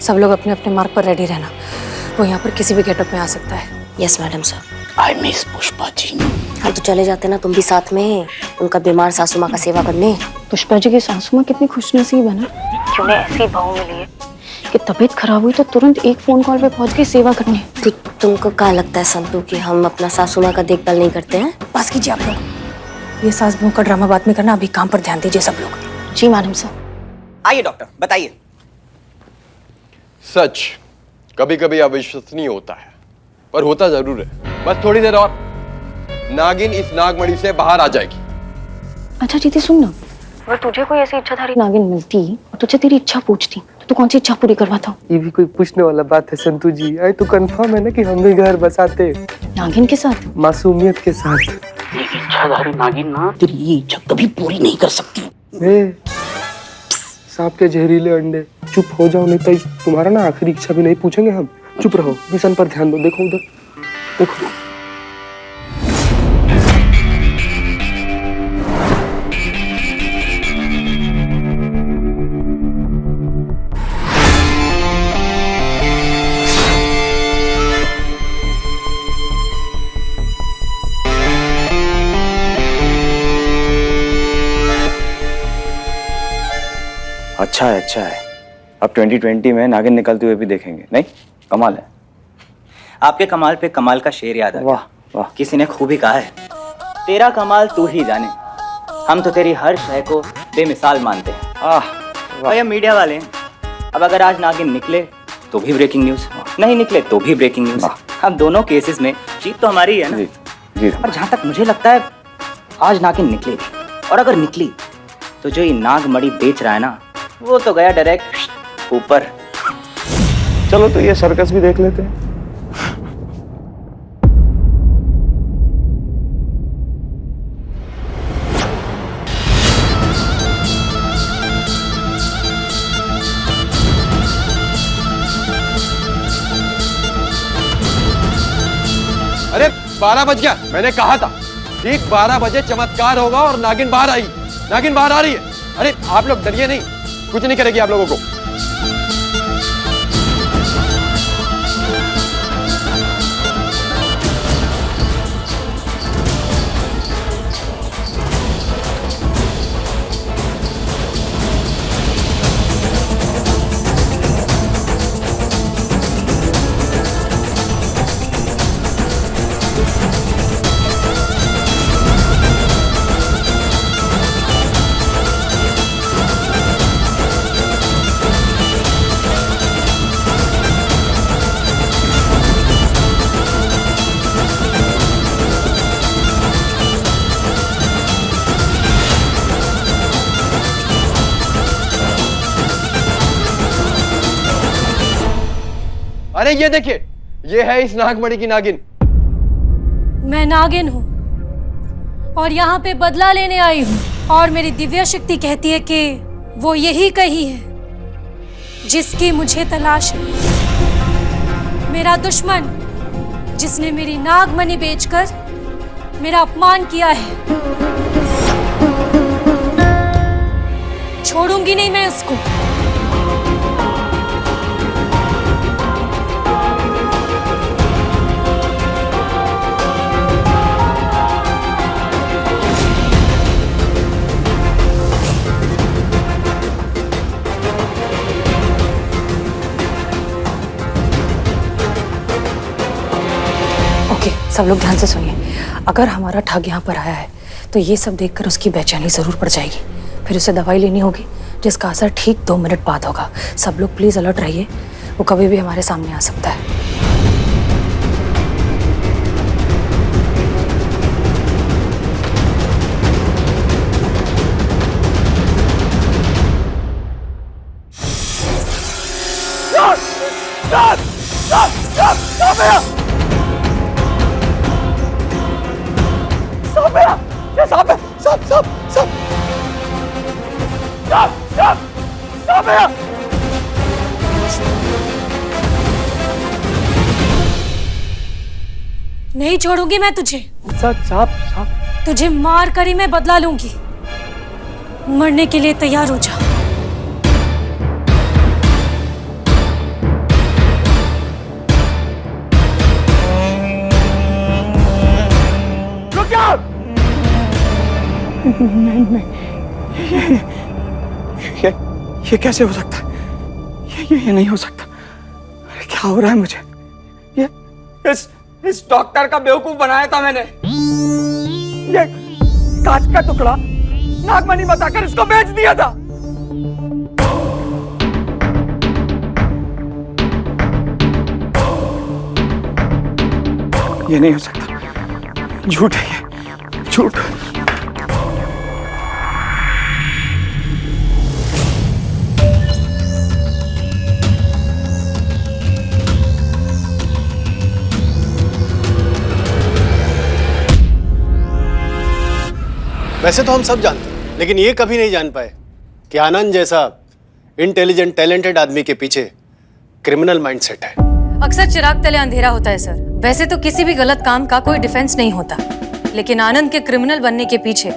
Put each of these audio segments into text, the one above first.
सब लोग अपने अपने मार्ग पर रेडी रहना। वो यहाँ पर किसी भी गेटअप में आ सकता है। Yes madam sir. I miss Pushpa ji. हाँ तो चले जाते ना तुम भी साथ में, उनका बीमार सासू माँ का सेवा करने। पुष्पा जी की सासू माँ कितनी खुशनसीब है ना, कि उन्हें ऐसी बहू मिली है कि तबीयत खराब हुई तो तुरंत एक फोन कॉल पे पहुंच गई सेवा करने। तो तुमको क्या लगता है संतू कि हम अपना सासू माँ का देखभाल नहीं करते हैं? बस कीजिए आप लोग, ये सास बहू का ड्रामा बाद में करना, अभी काम पर ध्यान दीजिए सब लोग। जी मैडम सर। आइए डॉक्टर बताइए। सच कभी कभी अविश्वसनीय होता है, पर होता जरूर है। बस थोड़ी देर और, नागिन इस नागमणि से बाहर आ जाएगी। अच्छा जीती सुन ना, अगर तुझे कोई ऐसी इच्छाधारी नागिन मिलती और तुझे तेरी इच्छा पूछती तो तू कौन सी इच्छा पूरी करवाता? ये भी कोई पूछने वाला बात है संतू जी? आई तो कंफर्म है ना कि हम भी घर बसाते नागिन के साथ, मासूमियत के साथ। ये इच्छाधारी नागिन ना तेरी ये इच्छा कभी पूरी नहीं कर सकती। सांप के जहरीले अंडे, चुप हो जाओ नहीं तो तुम्हारा ना आखिरी इच्छा भी नहीं पूछेंगे हम। चुप रहो, मिशन पर ध्यान दो। देखो उधर देखो। अच्छा है। अब 2020 में नागिन निकलते हुए भी देखेंगे। नहीं, कमाल है। आपके कमाल पे कमाल का शेर याद आ गया। वाह वाह। किसी ने खूबी कहा है, तेरा कमाल तू ही जाने, हम तो तेरी हर शय को बेमिसाल मानते हैं। और ये मीडिया वाले हैं, अब अगर आज नागिन निकले तो भी ब्रेकिंग न्यूज, नहीं निकले तो भी ब्रेकिंग न्यूज। अब दोनों केसेस में जीत तो हमारी है ना। जी जी। और जहां तक मुझे लगता है आज नागिन निकलेगी, और अगर निकली तो जो ये नागमणि बेच रहा है ना, वो तो गया डायरेक्ट ऊपर। चलो तो ये सर्कस भी देख लेते हैं। अरे 12 बज गया, मैंने कहा था ठीक 12 बजे चमत्कार होगा और नागिन बाहर आई। नागिन बाहर आ रही है। अरे आप लोग डरिए नहीं, कुछ नहीं करेगी आप लोगों को। अरे ये देखिए, ये है इस नागमणि की नागिन। मैं नागिन हूँ और यहाँ पे बदला लेने आई हूँ, और मेरी दिव्य शक्ति कहती है कि वो यही कही है जिसकी मुझे तलाश है। मेरा दुश्मन जिसने मेरी नागमणि बेचकर मेरा अपमान किया है, छोड़ूंगी नहीं मैं उसको। सब लोग ध्यान से सुनिए, अगर हमारा ठग यहाँ पर आया है तो ये सब देखकर उसकी बेचैनी जरूर पड़ जाएगी। फिर उसे दवाई लेनी होगी जिसका असर ठीक 2 मिनट बाद होगा। सब लोग प्लीज अलर्ट रहिए, वो कभी भी हमारे सामने आ सकता है। stop! है, सांप है, सांप सांप सांप सांप सांप सांप है। नहीं छोड़ूंगी मैं तुझे। सांप सांप। तुझे मार कर ही मैं बदला लूंगी। मरने के लिए तैयार हो जा। रुक जाओ। ये कैसे हो सकता है? ये नहीं हो सकता। अरे क्या हो रहा है मुझे? ये इस डॉक्टर का बेवकूफ बनाया था मैंने। ये कांच का टुकड़ा नागमणि बताकर इसको बेच दिया था। ये नहीं हो सकता। झूठ है ये, झूठ। वैसे तो हम सब जानते हैं, लेकिन ये कभी नहीं जान पाए कि आनंद जैसा इंटेलिजेंट टैलेंटेड आदमी के पीछे क्रिमिनल माइंडसेट है। अक्सर चिराग तले अंधेरा होता है सर। वैसे तो किसी भी गलत काम का कोई डिफेंस नहीं होता, लेकिन आनंद के क्रिमिनल बनने के पीछे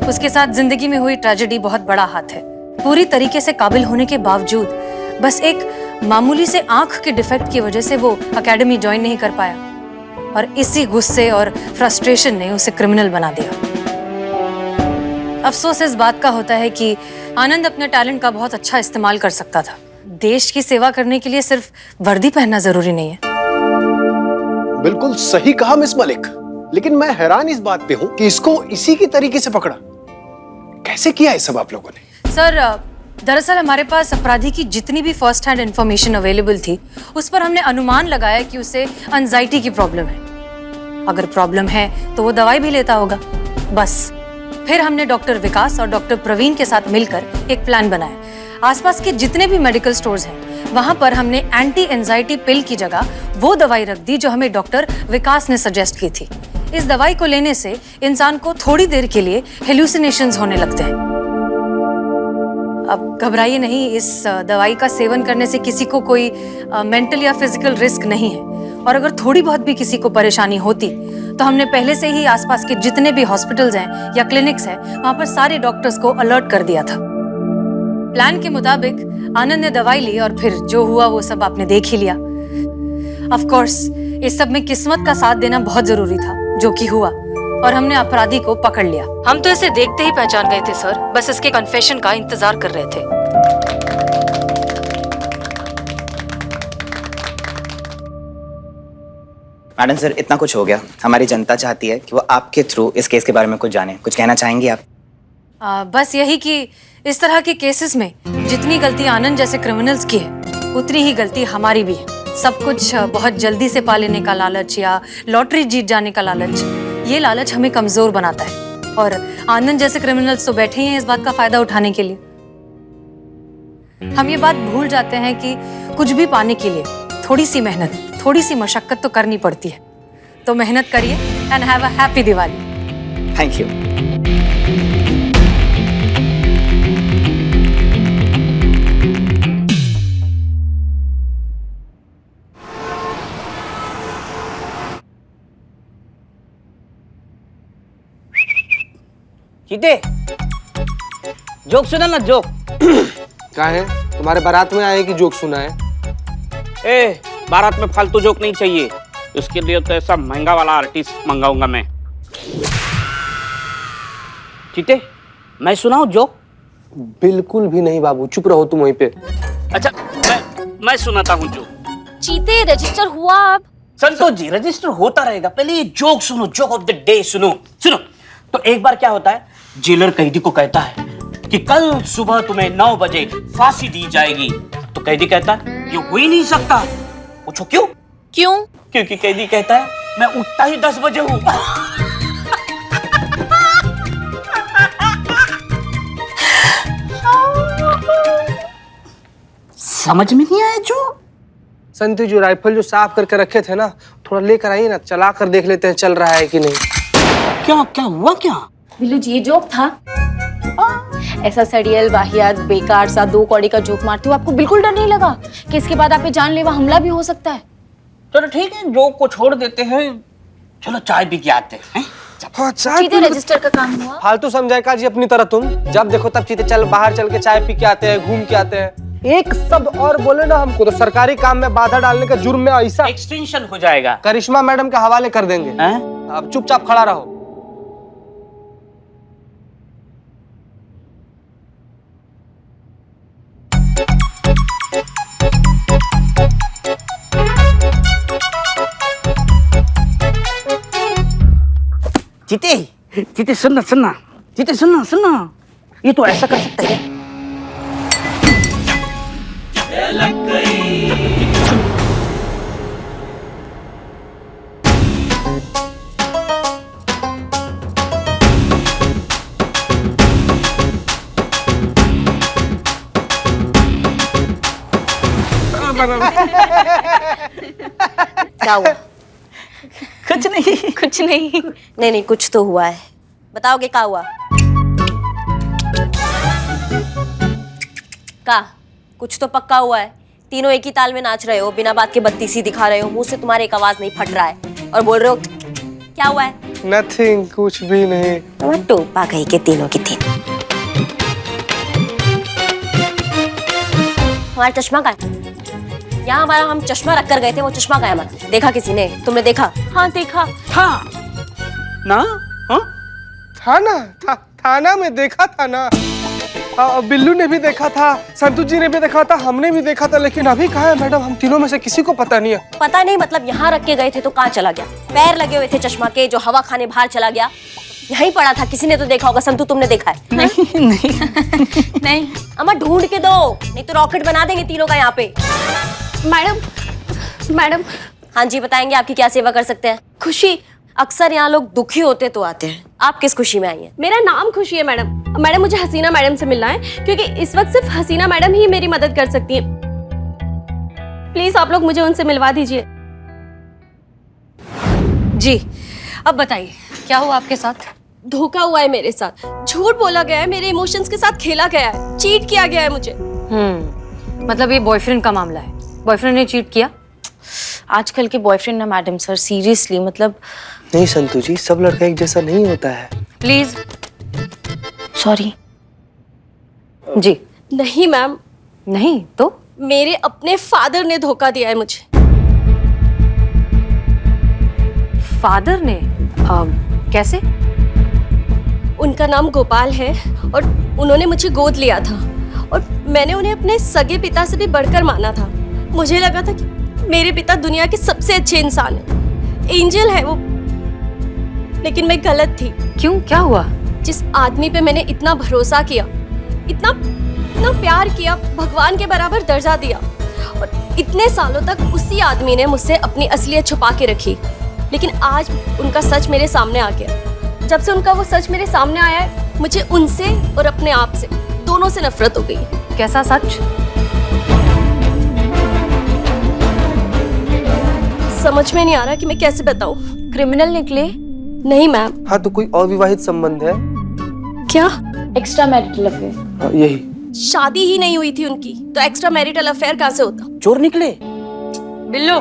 उसके साथ जिंदगी में हुई ट्रेजेडी बहुत बड़ा हाथ है। पूरी तरीके से काबिल होने के बावजूद बस एक मामूली से आंख के डिफेक्ट की वजह से वो एकेडमी ज्वाइन नहीं कर पाया, और इसी गुस्से और फ्रस्ट्रेशन ने उसे क्रिमिनल बना दिया। अफसोस इस बात का होता है कि आनंद अपने टैलेंट का बहुत अच्छा इस्तेमाल कर सकता था। देश की सेवा करने के लिए सिर्फ वर्दी पहनना जरूरी नहीं है। बिल्कुल सही कहा मिस मलिक, लेकिन मैं हैरान इस बात पे हूं कि इसको इसी की तरीके से पकड़ा कैसे किया है सब आप लोगों ने? सर, दरअसल हमारे पास अपराधी की जितनी भी फर्स्ट हैंड इंफॉर्मेशन अवेलेबल थी, उस पर हमने अनुमान लगाया कि उसे एंजाइटी की प्रॉब्लम है। अगर प्रॉब्लम है तो वो दवाई भी लेता होगा, बस। फिर हमने डॉक्टर विकास और डॉक्टर प्रवीण के साथ मिलकर एक प्लान बनाया। आसपास के जितने भी मेडिकल स्टोर्स हैं, वहां पर हमने एंटी एंजाइटी पिल की जगह वो दवाई रख दी जो हमें डॉक्टर विकास ने सजेस्ट की थी। इस दवाई को लेने से इंसान को थोड़ी देर के लिए हेलुसिनेशंस होने लगते हैं। अब घबराइए नहीं, इस दवाई का सेवन करने से किसी को कोई मेंटल या फिजिकल रिस्क नहीं है, और अगर थोड़ी बहुत भी किसी को परेशानी होती तो हमने पहले से ही आसपास के जितने भी हॉस्पिटल्स हैं या क्लिनिक्स हैं, वहां पर सारे डॉक्टर्स को अलर्ट कर दिया था। प्लान के मुताबिक आनंद ने दवाई ली और फिर जो हुआ वो सब आपने देख ही लिया। ऑफ कोर्स इस सब में किस्मत का साथ देना बहुत जरूरी था, जो कि हुआ, और हमने अपराधी को पकड़ लिया। हम तो इसे देखते ही पहचान गए थे सर, बस इसके कन्फेशन का इंतजार कर रहे थे। मैडम सर, इतना कुछ हो गया, हमारी जनता चाहती है कि वो आपके थ्रू इस केस के बारे में कुछ जाने। कुछ कहना चाहेंगी आप? बस यही कि इस तरह के केसेस में जितनी गलती आनंद जैसे क्रिमिनल्स की है, उतनी ही गलती हमारी भी है। सब कुछ बहुत जल्दी से पा लेने का लालच या लॉटरी जीत जाने का लालच, ये लालच हमें कमजोर बनाता है, और आनंद जैसे क्रिमिनल्स तो बैठे ही हैं इस बात का फायदा उठाने के लिए। हम ये बात भूल जाते हैं कि कुछ भी पाने के लिए थोड़ी सी मेहनत, थोड़ी सी मशक्कत तो करनी पड़ती है। तो मेहनत करिए and have a happy Diwali. Thank you. चीते, जोक सुना ना, जोक। क्या है, तुम्हारे बारात में आए कि जोक सुना है? ए, बारात में फालतू जोक नहीं चाहिए, उसके लिए तो ऐसा महंगा वाला आर्टिस्ट मंगाऊंगा मैं। चीते, मैं सुनाऊं जोक? बिल्कुल भी नहीं बाबू, चुप रहो तुम वहीं पे। अच्छा, मैं सुनाता हूँ जोक। चीते, रजिस्टर हुआ अब? संतोष जी, रजिस्टर होता रहेगा, पहले ये जोक सुनो, जोक ऑफ द डे सुनो। तो एक बार क्या होता है, जेलर कैदी को कहता है कि कल सुबह तुम्हें 9 बजे फांसी दी जाएगी। तो कैदी कहता है ये हो ही नहीं सकता। पूछो क्यों? क्यों? क्योंकि कैदी कहता है मैं उठता ही 10 बजे हूं। समझ में नहीं आया जो? संतु जो राइफल जो साफ करके रखे थे ना, थोड़ा लेकर आइए ना, चला कर देख लेते हैं चल रहा है कि नहीं। क्या क्या हुआ क्या? बिल्लू जी ये जोक था। ऐसा सड़ियल वाहियात बेकार सा 2 कौड़ी का जोक मारते हो, आपको बिल्कुल डर नहीं लगा कि इसके बाद आप पे जानलेवा हमला भी हो सकता है? चलो ठीक है, जोक को छोड़ देते हैं, चलो चाय पी के आते हैं। हाँ, चाय सीधे रजिस्टर का काम हुआ। फालतू समझाए का जी अपनी तरह तुम, जब देखो तब चीते चल बाहर चल के चाय पी के आते हैं, घूम के आते हैं। एक शब्द और बोले ना हमको तो सरकारी काम में बाधा डालने का जुर्म में ऐसा एक्सटेंशन हो जाएगा। करिश्मा मैडम के हवाले कर देंगे। अब चुपचाप खड़ा रहो। चीते चीते सुनना सुनना, चीते सुनना सुनना, ये तो ऐसा कर सकता है। क्या हुआ? कुछ नहीं। कुछ नहीं। नहीं कुछ तो हुआ है, बताओगे क्या हुआ? का कुछ तो पक्का हुआ है। तीनों एक ही ताल में नाच रहे हो, बिना बात के बत्तीसी दिखा रहे हो, मुंह से तुम्हारे एक आवाज नहीं फट रहा है और बोल रहे हो क्या हुआ है? नथिंग, कुछ भी नहीं। टोपा कहीं के तीनों की तीन। हमारा चश्मा कहाँ है? यहाँ हमारा हम चश्मा रख कर गए थे, वो चश्मा कहाँ है हमारा? देखा किसी ने? तुमने देखा? हाँ देखा। हाँ ना, हाँ थाना में देखा था ना। बिल्लू ने भी देखा था, संतू जी ने भी देखा था, हमने भी देखा था, लेकिन अभी कहाँ है मैडम? हम तीनों में से किसी को पता नहीं है। पता नहीं मतलब यहाँ रख के गए थे तो कहाँ चला गया? पैर लगे हुए थे चश्मा के, जो हवा खाने बाहर चला गया। यहीं पड़ा था, किसी ने तो देखा होगा। संतू तुमने देखा है? नहीं। अम्मा ढूंढ के दो, नहीं तो रॉकेट बना देंगे तीनों का यहाँ पे। मैडम। हाँ जी बताएंगे, आपकी क्या सेवा कर सकते हैं? खुशी। अक्सर यहाँ लोग दुखी होते तो आते हैं, आप किस खुशी में आई हैं? मेरा नाम खुशी है मैडम। मैडम मुझे हसीना मैडम से मिलना है, क्योंकि इस वक्त सिर्फ हसीना मैडम ही मेरी मदद कर सकती हैं। प्लीज आप लोग मुझे उनसे मिलवा दीजिए। जी अब बताइए क्या हुआ आपके साथ? धोखा हुआ है मेरे साथ, झूठ बोला गया है, मेरे इमोशंस के साथ खेला गया है, चीट किया गया है मुझे। मतलब ये बॉयफ्रेंड का मामला है? बॉयफ्रेंड ने चीट किया? आजकल के बॉयफ्रेंड ना मैडम सर, सीरियसली मतलब। नहीं संतू जी, सब लड़का एक जैसा नहीं होता है। प्लीज। सॉरी। जी नहीं मैम। नहीं तो? मेरे अपने फादर ने धोखा दिया है मुझे। फादर ने? कैसे? उनका नाम गोपाल है और उन्होंने मुझे गोद लिया था और मैंने उन्हें अपने सगे पिता से भी बढ़कर माना था। मुझे लगा था कि मेरे पिता दुनिया के सबसे अच्छे इंसान हैं, एंजल है वो, लेकिन मैं गलत थी। क्यों, क्या हुआ? जिस आदमी पे मैंने इतना भरोसा किया, इतना प्यार किया, भगवान के बराबर दर्जा दिया, और इतने सालों तक उसी आदमी ने मुझसे अपनी असलियत छुपा के रखी। लेकिन आज उनका सच मेरे सामने आ गया। जब से उनका वो सच मेरे सामने आया है, मुझे उनसे और अपने आप से दोनों से नफरत हो गई। कैसा सच? समझ में नहीं आ रहा कि मैं कैसे बताऊं। क्रिमिनल निकले? नहीं मैम। हाँ तो कोई अविवाहित संबंध है क्या? Extra marital affair. यही। शादी ही नहीं हुई थी उनकी, तो एक्स्ट्रा मैरिटल अफेयर कहाँ से होता? चोर निकले? बिल्लू।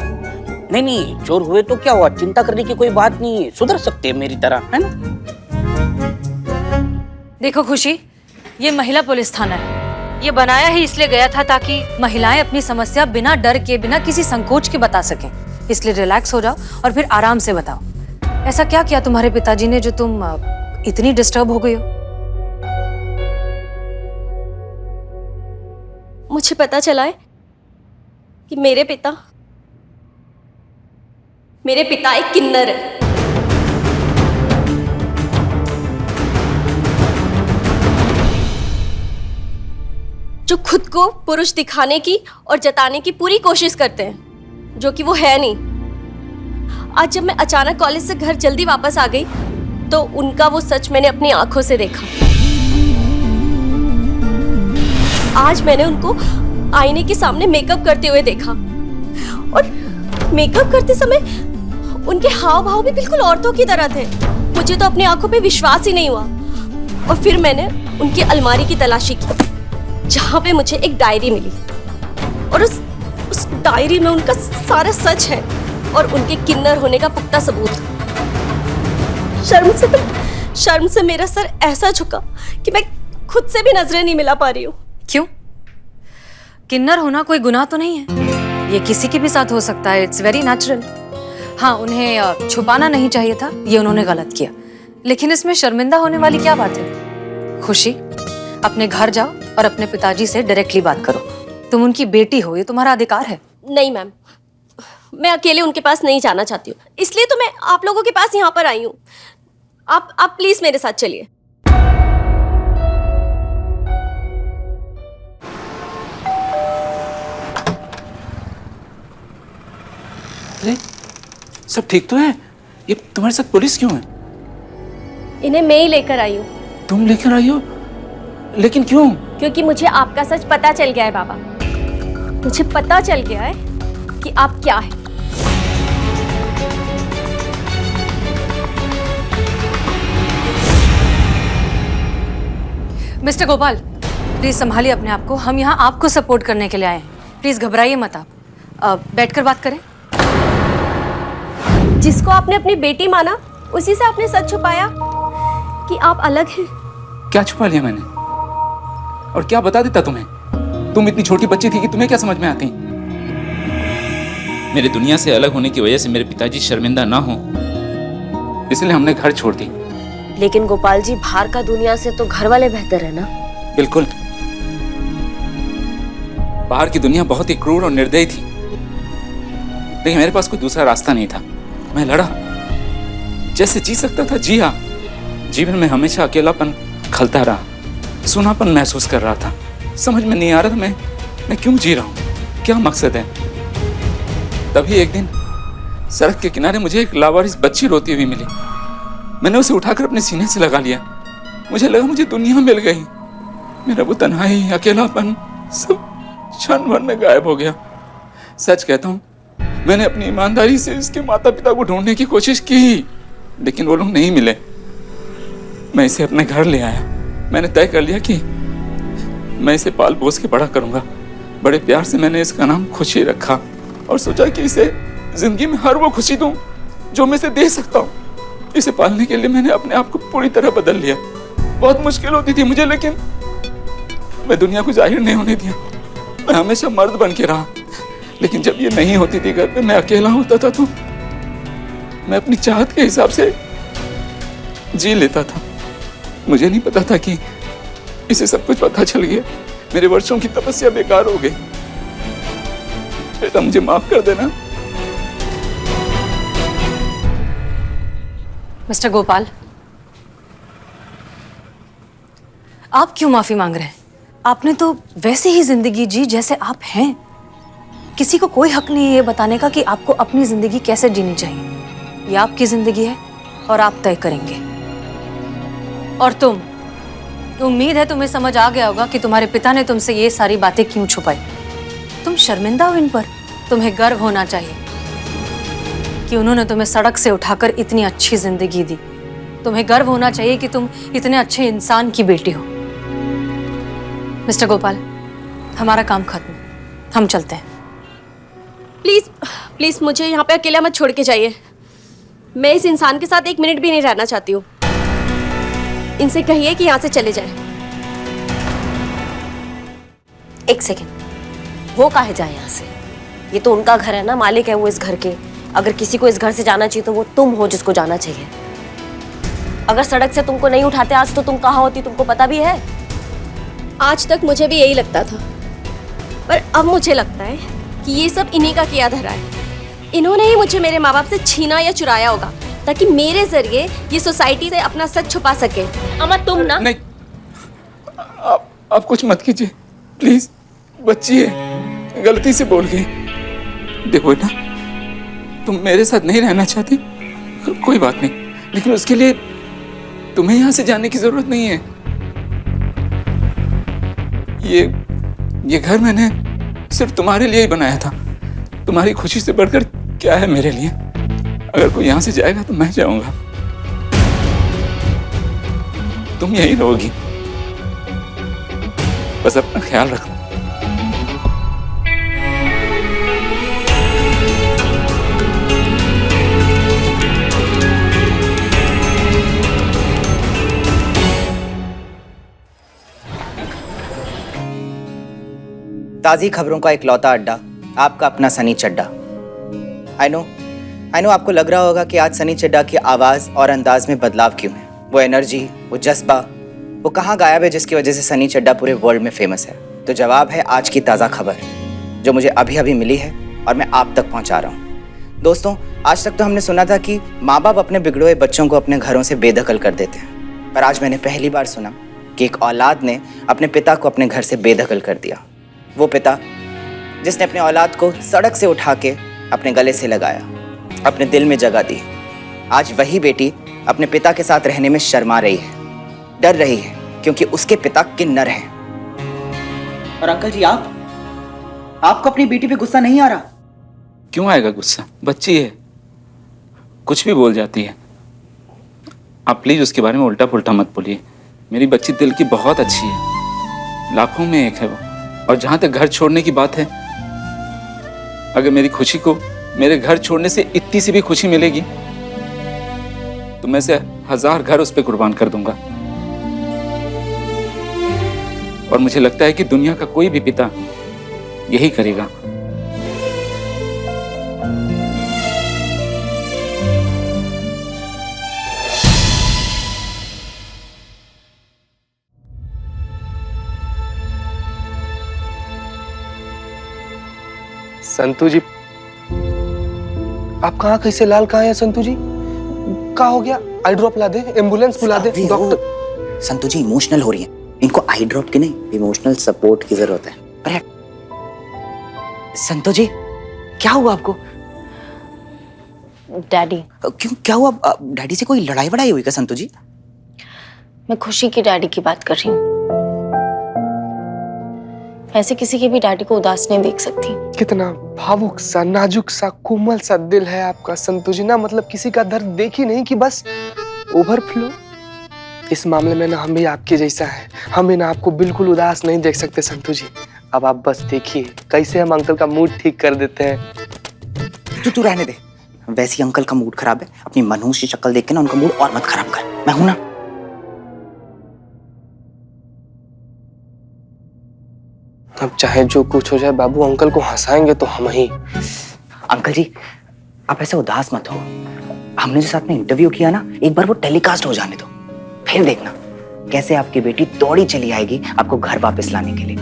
नहीं, चोर हुए तो क्या हुआ, चिंता करने की कोई बात नहीं है, सुधर सकते हैं मेरी तरह, है ना? देखो खुशी, ये महिला पुलिस थाना है। ये बनाया ही इसलिए गया था ताकि महिलाएं अपनी समस्या बिना डर के, बिना किसी संकोच के बता सकें। इसलिए रिलैक्स हो जाओ और फिर आराम से बताओ, ऐसा क्या किया तुम्हारे पिताजी ने जो तुम इतनी डिस्टर्ब हो गई हो? मुझे पता चला है कि मेरे पिता एक किन्नर है। जो खुद को पुरुष दिखाने की और जताने की पूरी कोशिश करते हैं, जो कि वो है नहीं। आज जब मैं अचानक कॉलेज से घर जल्दी वापस आ गई, तो उनका वो सच मैंने अपनी आंखों से देखा। आज मैंने उनको आईने के सामने मेकअप करते हुए देखा, और मेकअप करते समय उनके हाव भाव भी बिल्कुल औरतों की तरह थे। मुझे तो अपनी आंखों पे विश्वास ही नहीं हुआ। और फिर मैंने उनकी अलमारी की तलाशी की, जहां पे मुझे एक डायरी मिली और उस डायरी में उनका सारा सच है और उनके किन्नर होने का पुख्ता सबूत। शर्म से मेरा सर ऐसा झुका कि मैं खुद से भी नजरें नहीं मिला पा रही हूँ। क्यों? किन्नर होना कोई गुनाह तो नहीं है, ये किसी के भी साथ हो सकता है, इट्स वेरी नेचुरल। हाँ, उन्हें छुपाना नहीं चाहिए था, ये उन्होंने गलत किया, लेकिन इसमें शर्मिंदा होने वाली क्या बात है? खुशी, अपने घर जाओ और अपने पिताजी से डायरेक्टली बात करो। तुम उनकी बेटी हो, ये तुम्हारा अधिकार है। नहीं मैम, मैं अकेले उनके पास नहीं जाना चाहती हूँ, इसलिए तो मैं आप लोगों के पास यहाँ पर आई हूँ। आप प्लीज मेरे साथ चलिए। अरे सब ठीक तो है? ये तुम्हारे साथ पुलिस क्यों है? इन्हें मैं ही लेकर आई हूँ। तुम लेकर आई हो? लेकिन क्यों? क्योंकि मुझे आपका सच पता चल गया है बाबा। मुझे पता चल गया है कि आप क्या है। मिस्टर गोपाल, प्लीज संभालिए अपने आप को, हम यहाँ आपको सपोर्ट करने के लिए आए हैं। प्लीज घबराइए मत आप, बैठकर बात करें। जिसको आपने अपनी बेटी माना, उसी से आपने सच छुपाया कि आप अलग हैं। क्या छुपा लिया मैंने? और क्या बता देता तुम्हें? तुम इतनी छोटी बच्ची थी कि तुम्हें क्या समझ में आती? मेरे दुनिया से अलग होने की वजह से मेरे पिताजी शर्मिंदा ना हो, इसलिए हमने घर छोड़ दी। लेकिन गोपाल जी, बाहर का दुनिया से तो घर वाले बेहतर है ना? बिल्कुल। बाहर की दुनिया बहुत ही क्रूर और निर्दयी थी, लेकिन मेरे पास कोई दूसरा रास्ता नहीं था। मैं लड़ा, जैसे जी सकता था जी हाँ। जीवन में हमेशा अकेलापन खलता रहा, सूनापन महसूस कर रहा था। समझ में नहीं आ रहा था मैं क्यों जी रहा हूँ, क्या मकसद है। तभी एक दिन सड़क के किनारे मुझे एक लावारिस बच्ची रोती हुई मिली। मैंने उसे उठाकर अपने सीने से लगा लिया। मुझे लगा मुझे दुनिया मिल गई। मेरा वो तन्हाई, अकेलापन सब क्षण भर में गायब हो गया। सच कहता हूँ, मैंने अपनी ईमानदारी से इसके माता पिता को ढूंढने की कोशिश की, लेकिन वो लोग नहीं मिले। मैं इसे अपने घर ले आया। मैंने तय कर लिया कि मैं इसे पाल पोस के बड़ा करूंगा। बड़े प्यार से मैंने इसका नाम खुशी रखा और सोचा कि इसे जिंदगी में हर वो खुशी दूं जो मैं इसे दे सकता हूँ। इसे पालने के लिए मैंने अपने आप को पूरी तरह बदल लिया। बहुत मुश्किल होती थी मुझे, लेकिन मैं दुनिया को जाहिर नहीं होने दिया। मैं हमेशा मर्द बन के रहा, लेकिन जब ये नहीं होती थी घर पे, मैं अकेला होता था, तो मैं अपनी चाहत के हिसाब से जी लेता था। मुझे नहीं पता था कि इसे सब कुछ पता चल गया। मेरे वर्षों की तपस्या बेकार हो गई। बेटा, मुझे माफ कर देना। मिस्टर गोपाल, आप क्यों माफी मांग रहे हैं? आपने तो वैसे ही जिंदगी जी जैसे आप हैं। किसी को कोई हक नहीं है ये बताने का कि आपको अपनी जिंदगी कैसे जीनी चाहिए। ये आपकी जिंदगी है और आप तय करेंगे। और तुम, उम्मीद है तुम्हें समझ आ गया होगा कि तुम्हारे पिता ने तुमसे ये सारी बातें क्यों छुपाई। तुम शर्मिंदा हो इन पर। तुम्हें गर्व होना चाहिए कि उन्होंने तुम्हें सड़क से उठाकर इतनी अच्छी जिंदगी दी। तुम्हें गर्व होना चाहिए कि तुम इतने अच्छे इंसान की बेटी हो। मिस्टर गोपाल, हमारा काम खत्म, हम चलते हैं। प्लीज प्लीज मुझे यहाँ पे अकेला मत छोड़ के जाइए। मैं इस इंसान के साथ एक मिनट भी नहीं रहना चाहती हूँ। इनसे कहिए कि यहाँ से चले जाएं। एक सेकेंड, वो काहे जाए यहाँ से? ये तो उनका घर है ना, मालिक है वो इस घर के। अगर किसी को इस घर से जाना चाहिए तो वो तुम हो जिसको जाना चाहिए। अगर सड़क से तुमको नहीं उठाते आज, तो तुम कहाँ होती तुमको पता भी है? आज तक मुझे भी यही लगता था, पर अब मुझे लगता है कि ये सब इन्हीं का किया धरा है। इन्होंने ही मुझे मेरे माँ बाप से छीना या चुराया होगा, ताकि मेरे जरिए ये सोसाइटी से अपना सच छुपा सके। अम्मा तुम ना, नहीं, आप कुछ मत कीजिए प्लीज। बच्ची है, गलती से बोल गई। देखो बेटा, तुम मेरे साथ नहीं रहना चाहती, कोई बात नहीं, लेकिन उसके लिए तुम्हें यहाँ से जाने की जरूरत नहीं है। ये घर मैंने सिर्फ तुम्हारे लिए ही बनाया था। तुम्हारी खुशी से बढ़कर क्या है मेरे लिए। अगर कोई यहाँ से जाएगा तो मैं जाऊंगा। तुम यहीं रहोगी। बस अपना ख्याल रखना। ताज़ी खबरों का इकलौता अड्डा, आपका अपना सनी चड्डा। आई नो आपको लग रहा होगा कि आज सनी चड्डा की आवाज़ और अंदाज में बदलाव क्यों है। वो एनर्जी, वो जज्बा, वो कहाँ गायब है जिसकी वजह से सनी चड्डा पूरे वर्ल्ड में फेमस है? तो जवाब है आज की ताज़ा खबर जो मुझे अभी अभी मिली है और मैं आप तक पहुँचा रहा हूँ। दोस्तों, आज तक तो हमने सुना था कि माँ बाप अपने बिगड़े हुए बच्चों को अपने घरों से बेदखल कर देते हैं, पर आज मैंने पहली बार सुना कि एक औलाद ने अपने पिता को अपने घर से बेदखल कर दिया। वो पिता जिसने अपने औलाद को सड़क से उठा के अपने गले से लगाया, अपने दिल में जगह दी, आज वही बेटी अपने पिता के साथ रहने में शर्मा रही है, डर रही है, क्योंकि उसके पिता किन्नर हैं। और अंकल जी, आपको अपनी बेटी पे गुस्सा नहीं आ रहा? क्यों आएगा गुस्सा? बच्ची है, कुछ भी बोल जाती है। आप प्लीज उसके बारे में उल्टा पुल्टा मत बोलिए। मेरी बच्ची दिल की बहुत अच्छी है, लाखों में एक है वो। और जहां तक घर छोड़ने की बात है, अगर मेरी खुशी को मेरे घर छोड़ने से इतनी सी भी खुशी मिलेगी तो मैं से 1000 घर उस पर कुर्बान कर दूंगा। और मुझे लगता है कि दुनिया का कोई भी पिता यही करेगा। संतू जी, आप कहाँ कैसे लाल कहाँ है संतू जी? क्या हो गया? आई ड्रॉप ला दे, एम्बुलेंस बुला दे, डॉक्टर। संतू जी इमोशनल हो रही है, इनको आई ड्रॉप की नहीं, इमोशनल सपोर्ट की जरूरत है। अरे संतू जी, क्या हुआ आपको? डैडी। क्यों, क्या हुआ? डैडी से कोई लड़ाई वड़ाई हुई क्या संतू जी? मैं खुशी की डैडी की बात कर रही हूँ। ऐसे किसी के भी डैडी को उदास नहीं देख सकती। कितना भावुक सा, नाजुक सा, कोमल सा दिल है आपका संतू जी ना। मतलब किसी का दर्द देखी नहीं कि बस ओवरफ्लो। इस मामले में ना हम भी आपके जैसा है, हम भी ना आपको बिल्कुल उदास नहीं देख सकते संतू जी। अब आप बस देखिए कैसे हम अंकल का मूड ठीक कर देते हैं। तू रहने दे, वैसे ही अंकल का मूड खराब है। अपनी मनहूस की शक्ल देख के ना उनका मूड और मत खराब कर। मैं हूं ना। अब चाहे जो कुछ हो जाए बाबू, अंकल को हंसाएंगे तो हम ही। अंकल जी, आप ऐसे उदास मत हो। हमने जो साथ में इंटरव्यू किया ना, एक बार वो टेलीकास्ट हो जाने दो, फिर देखना कैसे आपकी बेटी दौड़ी चली आएगी आपको घर वापस लाने के लिए।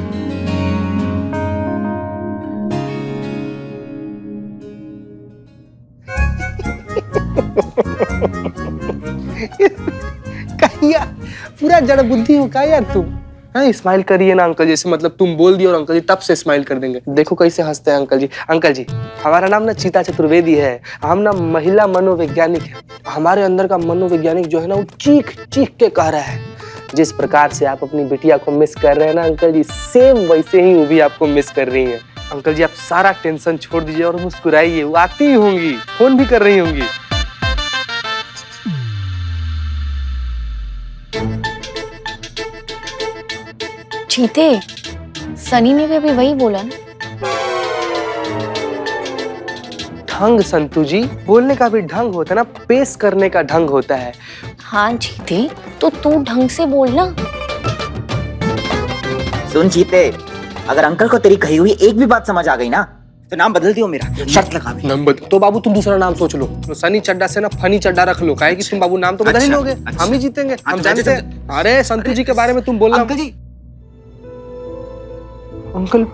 कहिया पूरा जड़ बुद्धि हो का यार तुम? हाँ, स्माइल करिए ना अंकल, जैसे मतलब तुम बोल दिए और अंकल जी तब से स्माइल कर देंगे। देखो कैसे हंसते हैं अंकल जी। अंकल जी, हमारा नाम ना चीता चतुर्वेदी है, हम ना महिला मनोवैज्ञानिक है। हमारे अंदर का मनोवैज्ञानिक जो है ना, वो चीख चीख के कह रहा है जिस प्रकार से आप अपनी बिटिया को मिस कर रहे हैं ना अंकल जी, सेम वैसे ही वो भी आपको मिस कर रही है। अंकल जी, आप सारा टेंशन छोड़ दीजिए और मुस्कुराइए, वो आती ही होंगी, फोन भी कर रही होंगी। चीते, सनी ने भी अभी वही बोला ना। ढंग संतू जी, बोलने का भी ढंग होता है ना, पेश करने का ढंग होता है। हाँ चीते, तो तू ढंग से बोलना। सुन चीते, अगर अंकल को तेरी कही हुई एक भी बात समझ आ गई ना, तो नाम बदल दियो मेरा, शर्त लगा दे। नाम बदल तो बाबू तुम दूसरा नाम सोच लो। तो सनी चड्डा से ना फनी चड्डा रख लो, काहे कि तुम बाबू नाम तो बदल ही लोगे। हम ही जीतेंगे, हम जानते हैं। अरे संतू जी के बारे में तुम बोलना। अंकल जी, अंकल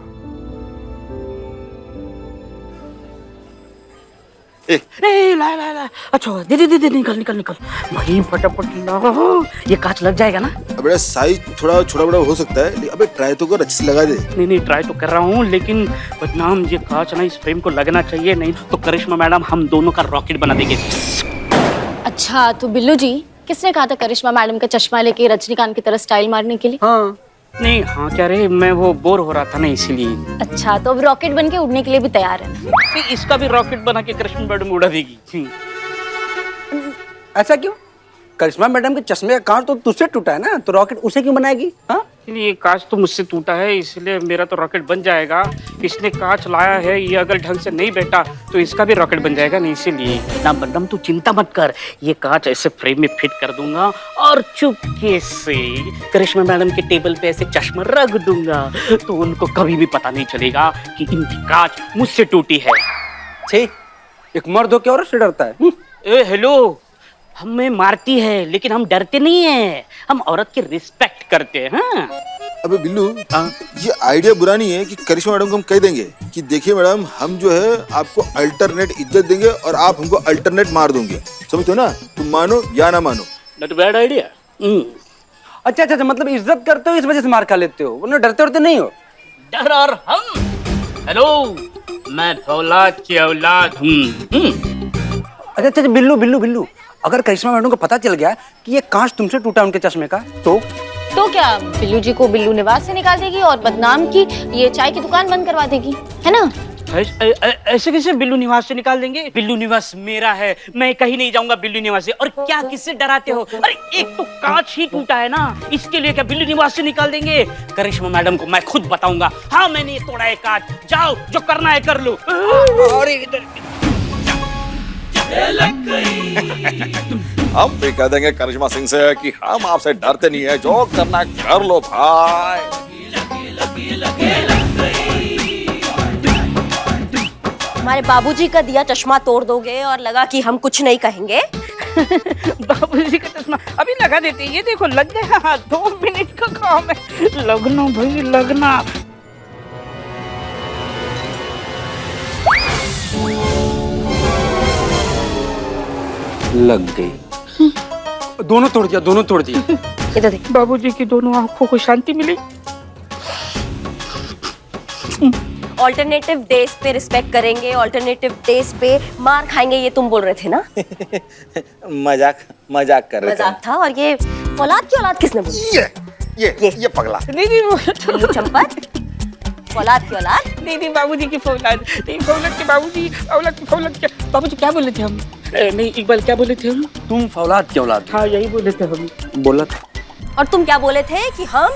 ला अच्छा, दे निकल भाई, फटाफट ला। ये कांच लग जाएगा ना? अबे साइज थोड़ा छोटा बड़ा हो सकता है, अबे ट्राई तो कर, अच्छे से लगा दे। नहीं ट्राई तो कर रहा हूँ, लेकिन बदनाम ये कांच ना इस फ्रेम को लगना चाहिए, नहीं तो करिश्मा मैडम हम दोनों का रॉकेट बना देंगे। अच्छा, तो बिल्लू जी, किसने कहा था करिश्मा मैडम का चश्मा लेके रजनीकांत की तरह स्टाइल मारने के लिए? हाँ नहीं, हाँ क्या रे, मैं वो बोर हो रहा था ना इसीलिए। अच्छा, तो अब रॉकेट बन के उड़ने के लिए भी तैयार है? नहीं, इसका भी रॉकेट बना के करिश्मा मैडम उड़ा देगी। ऐसा क्यों? करिश्मा मैडम के चश्मे का कांच तो तुझसे टूटा है ना, तो रॉकेट उसे क्यों बनाएगी? हाँ, ये कांच तो मुझसे टूटा है, इसलिए मेरा तो रॉकेट बन जाएगा। इसने कांच लाया है, ये अगर ढंग से नहीं बैठा तो इसका भी रॉकेट बन जाएगा नहीं, इसीलिए ना बदम तू चिंता मत कर। ये कांच ऐसे फ्रेम में फिट कर दूंगा और चुपके से करिश्मा मैडम के टेबल पे ऐसे चश्मा रख दूंगा, तो उनको कभी भी पता नहीं चलेगा कि इनकी कांच मुझसे टूटी है। छे, एक मर्द हो के औरत से डरता है। ए हेलो, हमें मारती है लेकिन हम डरते नहीं है, हम औरत की रिस्पेक्ट करते हैं। हाँ? अबे बिल्लू, ये आइडिया बुरा नहीं है कि करिश्मा मैडम को हम कह देंगे कि देखिए मैडम, हम जो है आपको अल्टरनेट इज्जत देंगे और आप हमको अल्टरनेट मार दोगे। समझते हो ना? तुम मानो या ना मानो। Not bad idea. अच्छा अच्छा, मतलब इज्जत करते हो इस वजह से मार खा लेते हो, वरना डरते उड़ते नहीं हो। डर और हम, हेलो, मैं फौलाद की औलाद हूँ। अच्छा अच्छा, बिल्लू बिल्लू बिल्लू, अगर करिश्मा मैडम को पता चल गया कि ये कांच तुमसे टूटा उनके चश्मे का, तो क्या बिल्लू जी को बिल्लू निवास से निकाल देगी और बदनाम की ये चाय की दुकान बंद करवा देगी, है ना? ऐसे कैसे बिल्लू निवास से निकाल देंगे? बिल्लू निवास मेरा है, मैं कहीं नहीं जाऊंगा बिल्लू निवास से। और क्या किससे डराते हो? अरे एक तो कांच ही टूटा है ना, इसके लिए क्या बिल्लू निवास से निकाल देंगे? करिश्मा मैडम को मैं खुद बताऊंगा, हाँ मैंने ये तोड़ा है कांच, जाओ जो करना है कर लो। अरे इधर हम भी कह देंगे करिश्मा सिंह से कि हम आपसे डरते नहीं है, जो करना कर लो भाई। हमारे बाबूजी का दिया चश्मा तोड़ दोगे और लगा कि हम कुछ नहीं कहेंगे। बाबूजी का चश्मा अभी लगा देते, ये देखो लग गया, 2 मिनट का काम है। लगना भाई लगना। लग गई। दोनों तोड़ दिया, दोनों तोड़ दिया। इधर देख। बाबूजी की दोनों आंखों को शांति मिली। ऑल्टरनेटिव डेज पे रिस्पेक्ट करेंगे, ऑल्टरनेटिव डेज पे मार खाएंगे, ये तुम बोल रहे थे ना? मजाक कर रहे थे। मजाक था। और ये औलाद की औलाद किसने बोली? ये पगला। नहीं चंपत, औलाद की औलाद? दीदी बाबूजी की फौलाद, फौलाद के बाबूजी, औलाद की फौलाद के बाबूजी। क्या बोले थे हम? नहीं इकबाल, क्या बोले थे हम? तुम फौलाद की औलाद। हाँ यही बोले थे हम। बोला था। और तुम क्या बोले थे कि हम